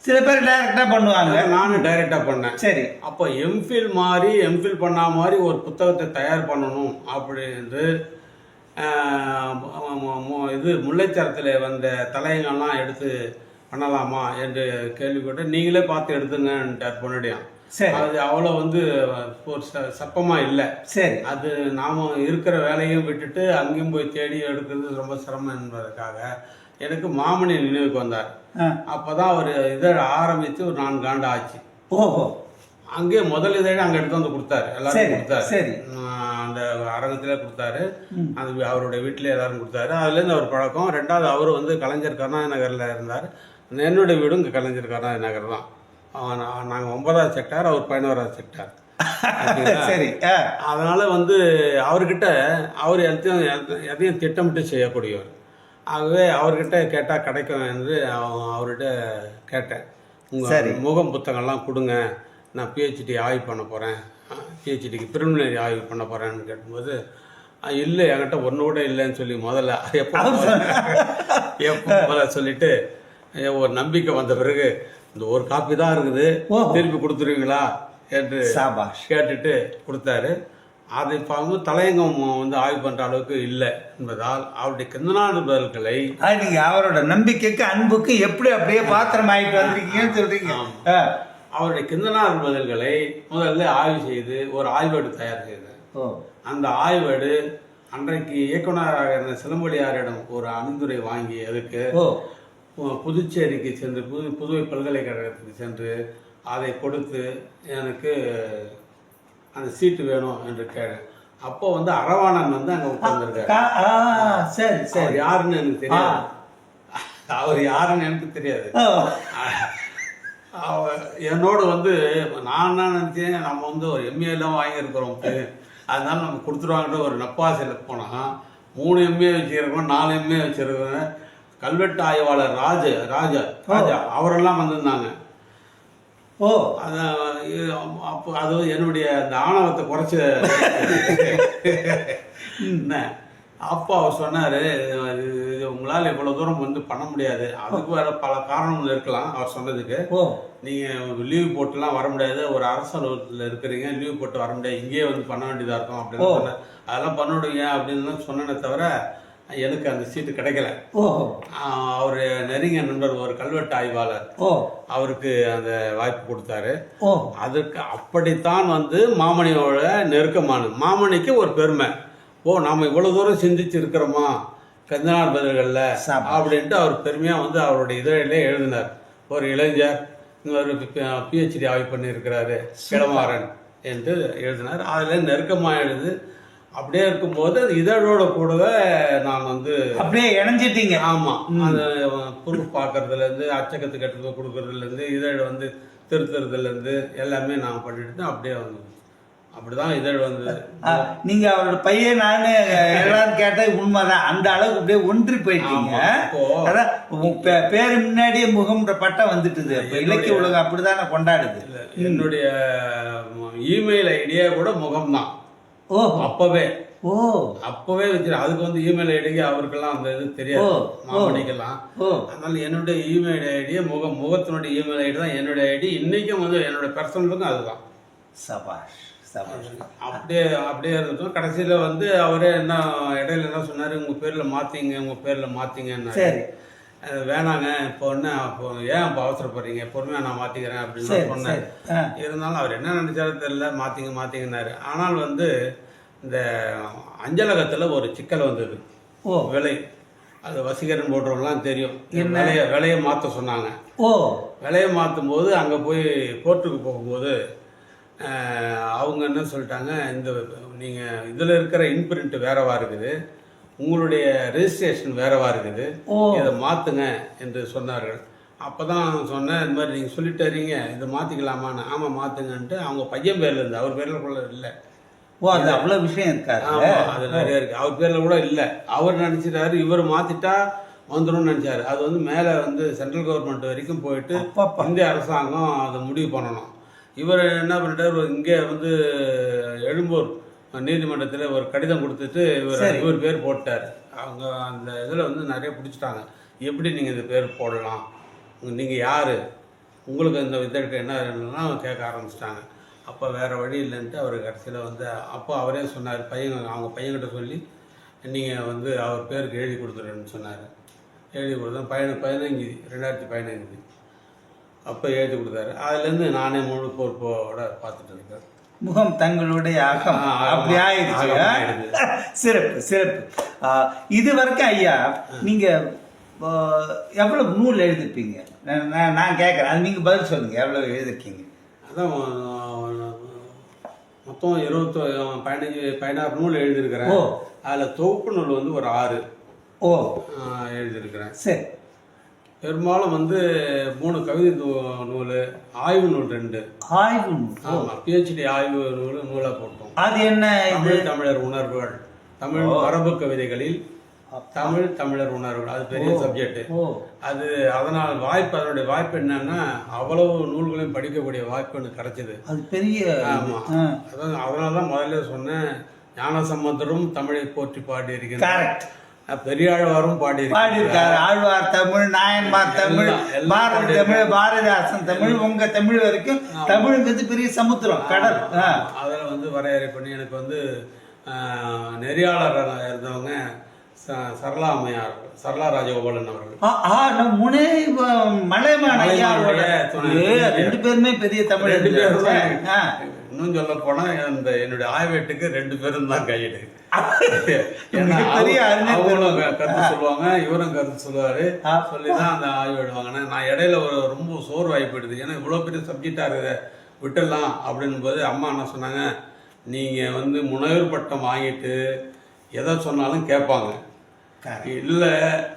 சில பேர் டைரக்டா பண்ணுவாங்க. நானும் டைரக்டா பண்ணேன். சரி. அப்போ எம்ஃபில் பண்ண மாதிரி ஒரு புத்தகத்தை தயார் பண்ணணும் அப்படின்னு இது முல்லைச்சரத்தில் வந்த தலையங்கள்லாம் எடுத்து பண்ணலாமா என்று கேள்விப்பட்டு நீங்களே பார்த்து எடுத்துங்கன்ட்டார் பொன்னடியான். அது அவ்வளோ ஒரு சப்பமாக இல்லை. சரி. அது நாம் இருக்கிற வேலையும் விட்டுட்டு அங்கேயும் போய் தேடி எடுக்கிறது ரொம்ப சிரமம் என்பதற்காக எனக்கு மாமணி நினைவுக்கு வந்தார். அப்போதான் அவர் இதழ ஆரம்பித்து ஒரு 4 ஆண்டு ஆச்சு. ஓஹோ. அங்கே முதல் இதழை அங்கே எடுத்து கொடுத்தாரு, எல்லாரும் கொடுத்தாரு. சரி. அந்த அரங்கத்திலே கொடுத்தாரு, அது அவருடைய வீட்டிலே எல்லாரும் கொடுத்தாரு. அதுலேருந்து அவர் பழக்கம். ரெண்டாவது அவர் கலைஞர் கருணாநிதி நகரில் இருந்தார். என்னுடைய வீடும் இங்கே கலைஞர் கருணாநிதி நகர் தான். நாங்கள் 9வது செக்டார், அவர் 11வது செக்டார். சரி. அதனால அவர்கிட்ட அவர் எதையும் திட்டமிட்டு செய்யக்கூடியவர். ஆகவே அவர்கிட்ட கேட்டால் கிடைக்கும் என்று அவர்கிட்ட கேட்டேன். உங்கள் முகம் புத்தகம்லாம் கொடுங்க, நான் பிஹெச்டி ஆய்வு பண்ண போகிறேன், பிஹெச்டிக்கு பிரிமினரி ஆய்வு பண்ண போகிறேன்னு கேட்கும்போது, இல்லை என்கிட்ட ஒன்று கூட இல்லைன்னு சொல்லி முதல்ல எப்போ சொல்லிட்டு ஒரு நம்பிக்கை வந்த பிறகு இந்த ஒரு காப்பி தான் இருக்குது, திருப்பி கொடுத்துருவீங்களா என்று கேட்டுட்டு கொடுத்தாரு. அதை பார்க்கும்போது தலையங்கம் ஆய்வு பண்ற அளவுக்கு இல்லை என்பதால் அவருடைய கிந்தனாடு பதில்களை நீங்க அவரோட நம்பிக்கைக்கு அன்புக்கு எப்படி அப்படியே பாத்திரம் ஆகிட்டு வந்திருக்கீங்கன்னு சொல்றீங்க. அவருடைய கிந்தனாடு பதில்களை முதல்ல ஆய்வு செய்து ஒரு ஆய்வேடு தயார் செய்தார். அந்த ஆய்வேடு அன்றைக்கு இயக்குநராக இருந்த சிலம்பொலியாரிடம் ஒரு அணிந்துரை வாங்கி அதுக்கு புதுச்சேரிக்கு சென்று புதுவை பல்கலைக்கழகத்துக்கு சென்று அதை கொடுத்து எனக்கு அந்த சீட்டு வேணும் என்று கேட்டேன். அப்போ அரவாணன் அங்கே உட்கார்ந்துருக்காரு. யாருன்னு எனக்கு தெரியாது, அவர் யாருன்னு எனக்கு தெரியாது. என்னோட நான் என்ன நினைச்சேன், நம்ம ஒரு எம்ஏ எல்லாம் வாங்கியிருக்கிறோம், அதனால நம்ம கொடுத்துருவாங்கன்ற ஒரு நப்பாசையில் போனால் 3 எம்ஏ வச்சுருக்கோம், 4 எம்ஏ வச்சிருக்கோம். கல்வெட்டு ஆய்வாளர் ராஜா அவரெல்லாம் வந்திருந்தாங்க. அப்போ அது என்னுடைய அந்த ஆணவத்தை குறைச்ச. அப்போ அவர் சொன்னார், இது உங்களால் இவ்வளோ தூரம் பண்ண முடியாது, அதுக்கு வேற பல காரணங்கள் இருக்கலாம். அவர் சொன்னதுக்கு, நீங்கள் லீவ் போட்டுலாம் வர முடியாது, ஒரு அரசு அலுவலகத்தில் இருக்கிறீங்க, லீவ் போட்டு வர முடியாது, இங்கேயே பண்ண வேண்டியதாக இருக்கும் அப்படின்னு சொன்னேன். அதெல்லாம் பண்ணிவிடுங்க அப்படின்னு சொன்னேனே தவிர எனக்கு அந்த சீட்டு கிடைக்கல. அவர் நெருங்கிய நண்பர் ஒரு கல்வெட்டு ஆய்வாளர், அவருக்கு அந்த வாய்ப்பு கொடுத்தாரு. அதுக்கு அப்படித்தான் மாமணியோட நெருக்கமான மாமணிக்கு ஒரு பெருமை. நாம இவ்வளவு தூரம் சிந்திச்சு இருக்கிறோமா கந்தனார் பதில்கள்ல அப்படின்ட்டு அவர் பெருமையா அவருடைய இதழிலே எழுதினார். ஒரு இளைஞர் ஒரு பிஹெச்டி ஆய்வு பண்ணியிருக்கிறாரு கிளமாறன் என்று எழுதினார். அதுல நெருக்கமா எழுது. அப்படியே இருக்கும்போது இதழோட கூடவே நான் அப்படியே இணைஞ்சிட்டீங்க. ஆமா, அந்த ப்ரூஃப் பார்க்கறதுல இருந்து அச்சகத்துக்கு எடுத்து கொடுக்கறதுல இருந்து இதழ் திருத்துறதுல இருந்து எல்லாமே நான் பண்ணிட்டு அப்படியே அப்படிதான் இதழ் வந்து. நீங்க அவரோட பையன் நானு எல்லாரும் கேட்டா உண்மைதான். அந்த அளவுக்கு அப்படியே ஒன்றி போயிட்டீங்க. அதான் பேரு முன்னாடியே முகம்ன்ற பட்டம் வந்துட்டுது. இலக்கிய உலகம் அப்படிதானே கொண்டாடுது. என்னுடைய இமெயில் ஐடியா கூட முகம்தான். ஓ, அப்பவே வச்சு அதுக்கு வந்து இமெயில் ஐடிக்கு அவருக்கெல்லாம் அந்த இது தெரியாது, மாமணிக்கெல்லாம். அதனால என்னுடைய இமெயில் ஐடியா முகத்தினுடைய இமெயில் ஐடி தான் என்னுடைய ஐடி. இன்னைக்கும் வந்து என்னோட பர்சனலுக்கும் அதுதான். சபாஷ் சபாஷ். அப்படியே இருந்துட்டோம். கடைசியில வந்து அவரே என்ன இடையில என்ன சொன்னாரு, உங்க பேர்ல மாத்தீங்கன்னு. சரி, வேணாங்க இப்போ என்ன, அப்போ ஏன் இப்போ அவசரப்படுறீங்க, பொறுமையா நான் மாத்திக்கிறேன் அப்படின்னு சொன்னேன். இருந்தாலும் அவர் என்ன நினைச்சாலும் தெரியல, மாத்திங்கன்னாரு. ஆனால் வந்து இந்த அஞ்சலகத்துல ஒரு சிக்கல் வந்தது. விலை அது வசீகரன் போடுறவங்களாம் தெரியும். விலையை மாற்ற சொன்னாங்க. விலையை மாற்றும் போது அங்கே போய் கோர்ட்டுக்கு போகும்போது அவங்க என்ன சொல்லிட்டாங்க, இந்த நீங்கள் இதில் இருக்கிற இன்பிரிண்ட் வேறவா இருக்குது, உங்களுடைய ரெஜிஸ்ட்ரேஷன் வேறவா இருக்குது, இதை மாற்றுங்க என்று சொன்னார்கள். அப்போ தான் சொன்னேன், இந்த மாதிரி நீங்கள் சொல்லிட்டாரீங்க, இதை மாற்றிக்கலாமான்னு. ஆமாம் மாற்றுங்கன்ட்டு அவங்க பையன் பேரில் இருந்து, அவர் பேரில் கூட இல்லை. அது அவ்வளோ விஷயம் இருக்காரு. ஆமாம், அது நிறைய இருக்குது. அவர் பேரில் கூட இல்லை. அவர் நினச்சிட்டாரு இவர் மாற்றிட்டா வந்துடும் நினச்சாரு. அது வந்து மேலே வந்து சென்ட்ரல் கவர்மெண்ட் வரைக்கும் போயிட்டு இந்திய அரசாங்கம் அதை முடிவு பண்ணணும். இவர் என்ன பண்ணிட்டார், இங்கே வந்து எழும்பூர் நீதிமன்றத்தில் ஒரு கடிதம் கொடுத்துட்டு இவர் பேர் போட்டார். அவங்க அந்த இதில் வந்து நிறைய பிடிச்சிட்டாங்க. எப்படி நீங்கள் இந்த பேர் போடலாம், நீங்கள் யார், உங்களுக்கு இந்த இதற்கு என்னன்னா கேட்க ஆரம்பிச்சிட்டாங்க. அப்போ வேறு வழி இல்லைன்ட்டு அவர் கடைசியில் வந்து அப்போ அவரே சொன்னார், அவங்க பையன்கிட்ட சொல்லி நீங்கள் வந்து அவர் பேருக்கு எழுதி கொடுத்துருன்னு சொன்னார். எழுதி கொடுத்தா 2015 அப்போ எழுதி கொடுத்தாரு. அதுலேருந்து நானே முழு பொறுப்போட பார்த்துட்டு இருக்கேன். முகம் தங்களுடைய அகம் அப்படி ஆயிடுச்சு. சிறப்பு சிறப்பு. இது வரைக்கும் ஐயா நீங்க எவ்வளவு நூல் எழுதிருப்பீங்க? நான் கேட்குறேன், அது நீங்க பதில் சொல்லுங்க. எவ்வளவு எழுதிருக்கீங்க? அதான் மொத்தம் 16 நூல் எழுதியிருக்கிறேன். அதில் தொகுப்பு நூல் வந்து ஒரு 6 எழுதியிருக்கிறேன். சரி. பெரும்பாலும் வந்து 3 கவிதை நூல், ஆய்வு நூல் 2. ஆய்வு நூல்? ஆமாம், பிஹெச்டி ஆய்வு நூலாக போட்டோம். அது என்ன? தமிழர் உணர்வுகள், தமிழ் மரபு கவிதைகளில் தமிழர் உணர்வுகள். அது பெரிய சப்ஜெக்ட். அது அதனால் அதனுடைய வாய்ப்பு என்னன்னா, அவ்வளவு நூல்களையும் படிக்கக்கூடிய வாய்ப்பு எனக்கு கிடைச்சது. அது பெரிய. ஆமா, அதனால தான் முதல்ல சொன்னேன், ஞானசம்பந்தரும் தமிழை போற்றி பாடி இருக்கிறார், பெரியாழ்வாரும் பாடியிருக்காரு. ஆழ்வார் தமிழ், நாயன்மார் தமிழ், பாரதி தமிழ், பாரதிதாசன் தமிழ், உங்க தமிழ் வரைக்கும் தமிழுங்கிறது பெரிய சமுத்திரம், கடல். அதில் வந்து வரையறை பண்ணி எனக்கு வந்து நெறியாளராக இருந்தவங்க சரளா அம்மையார், சரளா ராஜகோபாலன் அவர்கள், ரெண்டு பேருமே பெரிய தமிழ். 2 பேரும். இன்னும் சொல்ல போனா இந்த என்னுடைய ஆய்வேட்டுக்கு 2 பேரும் தான் கையெடு. அவங்களும் கருத்து சொல்லுவாங்க, இவரும் கருத்து சொல்லுவாரு. சொல்லிதான் அந்த ஆய்வு எழுவாங்க. நான் இடையில ரொம்ப சோர்வாகி போயிடுது. ஏன்னா இவ்வளவு பெரிய சப்ஜெக்டா இருக்க விட்டுடலாம் அப்படின் போது அம்மா என்ன சொன்னாங்க, நீங்க வந்து முனைவர் பட்டம் வாங்கிட்டு எதை சொன்னாலும் கேட்பாங்க. இல்லை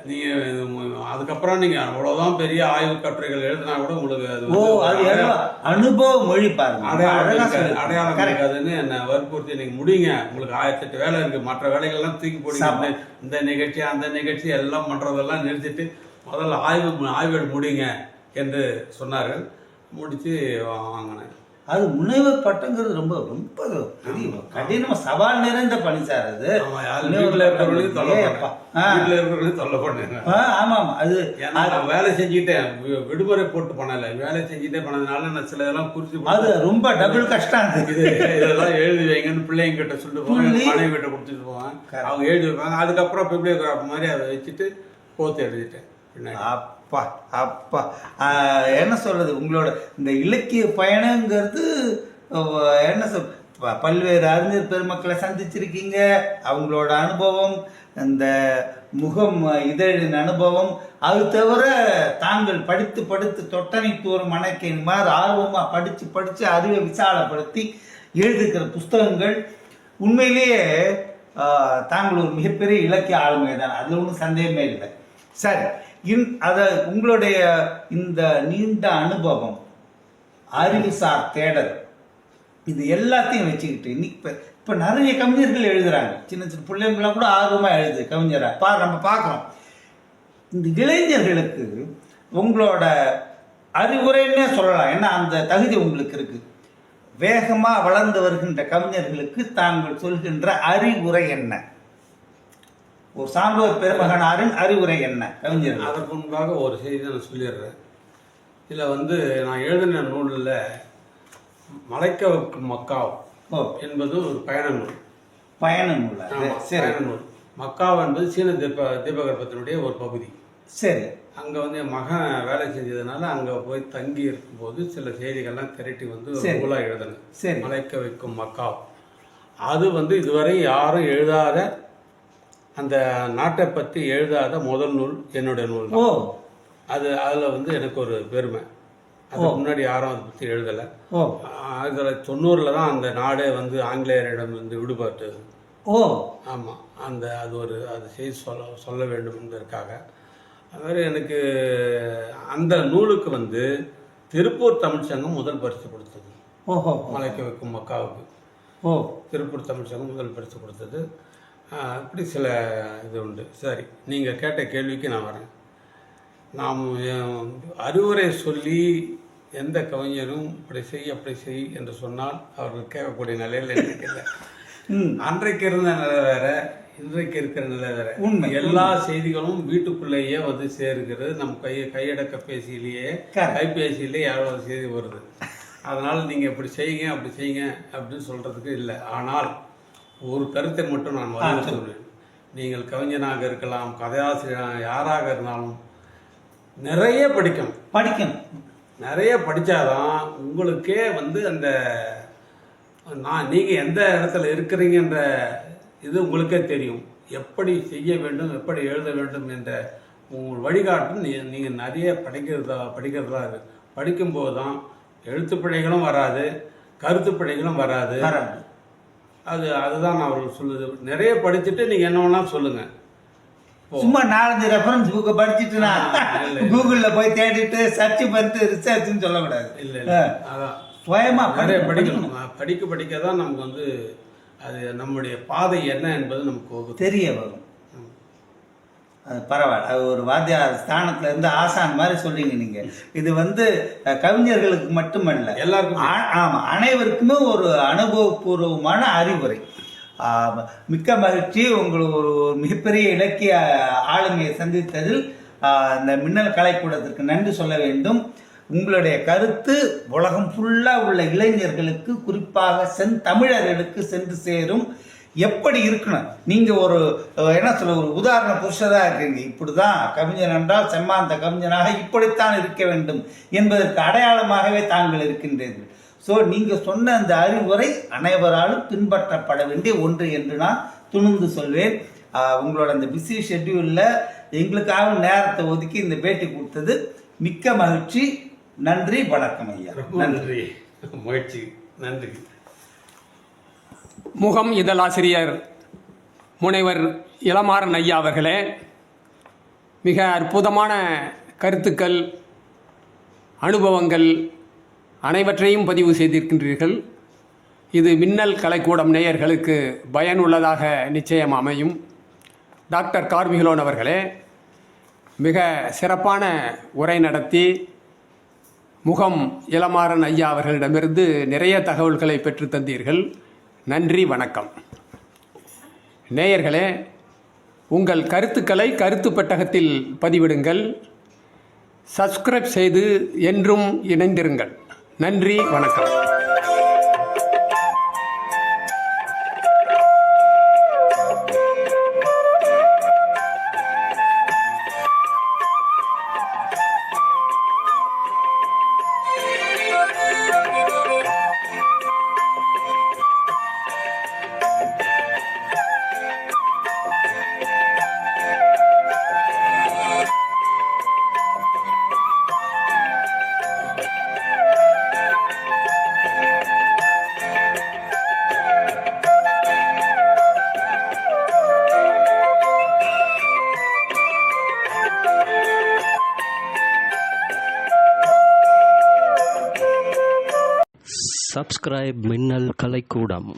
நீங்கள் அதுக்கப்புறம் நீங்கள் அவ்வளோதான் பெரிய ஆய்வு கட்டுரைகள் எழுதினா கூட உங்களுக்கு அது அனுபவ மொழி பாருங்க, அடையாளம் இருக்காதுன்னு என்னை வற்புறுத்தி நீங்கள் முடியுங்க, உங்களுக்கு 1008 வேலை இருக்குது, மற்ற வேலைகள்லாம் தூக்கி போடுங்க, இந்த நிகழ்ச்சி அந்த நிகழ்ச்சி எல்லாம் பண்ணுறதெல்லாம் நிறுத்திட்டு முதல்ல ஆய்வு முடியுங்க என்று சொன்னார்கள். முடித்து வாங்கினேன். அது முனைவர் பட்டங்கிறது ரொம்ப ரொம்ப பெரிய கடினமா சவால் நிறைந்த பணி சார். அது வேலை செஞ்சுட்டேன், விடுமுறை போட்டு பண்ணல, வேலை செஞ்சுட்டே பண்ணதுனால நான் சில இதெல்லாம் குறிச்சு அது ரொம்ப டபுள் கஷ்டம். இதெல்லாம் எழுதி வைங்கன்னு பிள்ளைங்க கிட்ட சொல்லிட்டு போவேன், மனைவி கிட்ட கொடுத்துட்டு போவேன், அவங்க எழுதி வைப்பாங்க. அதுக்கப்புறம் பிப்ளியோகிராஃப் மாதிரி அதை வச்சுட்டு போத்து எழுதிட்டேன். அப்பா அப்பா என்ன சொல்றது, உங்களோட இந்த இலக்கிய பயணங்கிறது என்ன பல்வேறு அறிஞர் பெருமக்களை சந்திச்சிருக்கீங்க, அவங்களோட அனுபவம், இந்த முகம் இதழின் அனுபவம், அது தவிர தாங்கள் படித்து படித்து தொட்டனை தோறும் மணக்கின் மாதிரி ஆர்வமாக படித்து படித்து அறிவை விசாலப்படுத்தி எழுதிக்கிற புஸ்தகங்கள் உண்மையிலேயே தாங்கள் ஒரு மிகப்பெரிய இலக்கிய ஆளுமை தான், அதில் ஒன்றும் சந்தேகமே இல்லை. சரி, அதை உங்களுடைய இந்த நீண்ட அனுபவம், அறிவுசார் தேடல், இது எல்லாத்தையும் வச்சுக்கிட்டு இன்னைக்கு இப்போ நிறைய கவிஞர்கள் எழுதுறாங்க. சின்ன சின்ன பிள்ளைங்களாம் கூட ஆர்வமாக எழுது கவிஞராக நம்ம பார்க்குறோம். இந்த இளைஞர்களுக்கு உங்களோட அறிவுரைன்னே சொல்லலாம், ஏன்னா அந்த தகுதி உங்களுக்கு இருக்கு. வேகமாக வளர்ந்து வருகின்ற கவிஞர்களுக்கு தாங்கள் சொல்கின்ற அறிவுரை என்ன? ஒரு சான்றோர் பெருமகனாரின் அறிவுரை என்ன கவிஞர்? அதற்கு முன்பாக ஒரு செய்தி நான் சொல்லிடுறேன். இதில் நான் எழுதின நூலில் மலைக்க வைக்கும் மக்காவ் என்பது ஒரு பயண நூல். பயண நூல். பயண நூல். மக்காவ் என்பது சீன தீபகற்பத்தினுடைய ஒரு பகுதி. சரி. அங்கே என் மகன் வேலை செஞ்சதுனால அங்கே போய் தங்கி இருக்கும்போது சில செய்திகள்லாம் திரட்டி நூலாக எழுதினேன். சரி. மலைக்க வைக்கும் மக்காவ். அது இதுவரை யாரும் எழுதாத, அந்த நாட்டை பற்றி எழுதாத முதல் நூல் என்னுடைய நூல். அதில் எனக்கு ஒரு பெருமை. அதுக்கு முன்னாடி யாரும் அதை பற்றி எழுதலை. 1990 தான் அந்த நாடே ஆங்கிலேயரிடம் விடுபட்டது. ஆமாம். அது செய்தி சொல்ல வேண்டும் என்பதற்காக. அது மாதிரி எனக்கு அந்த நூலுக்கு திருப்பூர் தமிழ்ச்சங்கம் முதல் பரிசு கொடுத்தது. மலைக்க வைக்கும் மக்காவுக்கு திருப்பூர் தமிழ்ச்சங்கம் முதல் பரிசு கொடுத்தது. இப்படி சில இது உண்டு. சரி, நீங்கள் கேட்ட கேள்விக்கு நான் வரேன். நாம் அறிவுரை சொல்லி எந்த கவிஞரும் இப்படி செய் அப்படி செய் என்று சொன்னால் அவர்கள் கேட்கக்கூடிய நிலையில் எனக்கு இல்லை. அன்றைக்கு இருந்த நிலை வேற, இன்றைக்கு இருக்கிற நிலை வேற. உண்மை. எல்லா செய்திகளும் வீட்டுக்குள்ளேயே சேர்கிறது. நம் கையடக்க கைபேசியிலே யாராவது செய்தி வருது. அதனால் நீங்கள் இப்படி செய்யுங்க அப்படி செய்யுங்க அப்படின்னு சொல்கிறதுக்கு இல்லை. ஆனால் ஒரு கருத்தை மட்டும் நான் சொல்வேன். நீங்கள் கவிஞனாக இருக்கலாம், கதையாசிரியர் யாராக இருந்தாலும் நிறைய படிக்கணும். நிறைய படித்தாதான் உங்களுக்கே அந்த நீங்கள் எந்த இடத்துல இருக்கிறீங்கன்ற இது உங்களுக்கே தெரியும். எப்படி செய்ய வேண்டும், எப்படி எழுத வேண்டும் என்ற உங்கள் வழிகாட்டும் நீங்கள் நிறைய படிக்கிறதா இருக்கு. படிக்கும்போது தான் எழுத்து பிழைகளும் வராது, கருத்து பிழைகளும் வராது. அதுதான் நான் அவர்கள் சொல்லுது. நிறைய படிச்சுட்டு நீங்கள் என்ன வேணாலும் சொல்லுங்கள். சும்மா 4-5 ரெஃபரன்ஸ் புக்கை படிச்சுட்டு நான் கூகுளில் போய் தேடிட்டு சர்ச் பண்ணிட்டு ரிசர்ச்னு சொல்லக்கூடாது. இல்லை, அதான் சுயமாக படிக்கணும். படிக்க தான் நமக்கு அது நம்முடைய பாதை என்ன என்பது நமக்கு தெரிய வரும். அது பரவாயில்ல. அது ஒரு வாத்தியார் ஸ்தானத்துல இருந்து ஆசான் மாதிரி சொல்றீங்க நீங்க. இது கவிஞர்களுக்கு மட்டுமல்ல, எல்லாருக்கும். ஆமாம், அனைவருக்குமே ஒரு அனுபவபூர்வமான அறிவுரை. மிக்க மகிழ்ச்சி. உங்களுக்கு ஒரு மிகப்பெரிய இலக்கிய ஆளுமையை சந்தித்ததில் இந்த மின்னல் கலைக்கூடத்திற்கு நன்றி சொல்ல வேண்டும். உங்களுடைய கருத்து உலகம் ஃபுல்லாக உள்ள இளைஞர்களுக்கு, குறிப்பாக தமிழர்களுக்கு சென்று சேரும். எப்படி இருக்கணும், நீங்கள் ஒரு ஒரு உதாரண புருஷராக இருக்கீங்க. இப்படி தான் கவிஞர் என்றால் செம்மாந்த கவிஞனாக இப்படித்தான் இருக்க வேண்டும் என்பதற்கு அடையாளமாகவே தாங்கள் இருக்கின்றீர்கள். ஸோ நீங்கள் சொன்ன அந்த அறிவுரை அனைவராலும் பின்பற்றப்பட வேண்டிய ஒன்று என்று நான் துணிந்து சொல்வேன். உங்களோட அந்த பிஸி ஷெட்யூலில் எங்களுக்காக நேரத்தை ஒதுக்கி இந்த பேட்டி கொடுத்தது மிக்க மகிழ்ச்சி. நன்றி, வணக்கம் ஐயா. நன்றி, மகிழ்ச்சி, நன்றி. முகம் இதழாசிரியர் முனைவர் இளமாறன் ஐயா அவர்களே, மிக அற்புதமான கருத்துக்கள், அனுபவங்கள் அனைவற்றையும் பதிவு செய்திருக்கின்றீர்கள். இது மின்னல் கலைக்கூடம் நேயர்களுக்கு பயனுள்ளதாக நிச்சயம் அமையும். டாக்டர் கார்மிகிலோன் அவர்களே, மிக சிறப்பான உரை நடத்தி முகம் இளமாறன் ஐயா அவர்களிடமிருந்து நிறைய தகவல்களை பெற்று தந்தீர்கள். நன்றி, வணக்கம். நேயர்களே, உங்கள் கருத்துக்களை கருத்து பெட்டகத்தில் பதிவிடுங்கள். சப்ஸ்கிரைப் செய்து என்றும் இணைந்திருங்கள். நன்றி, வணக்கம். சப்ஸ்கிரைப் மின்னல் கலைக்கூடம்.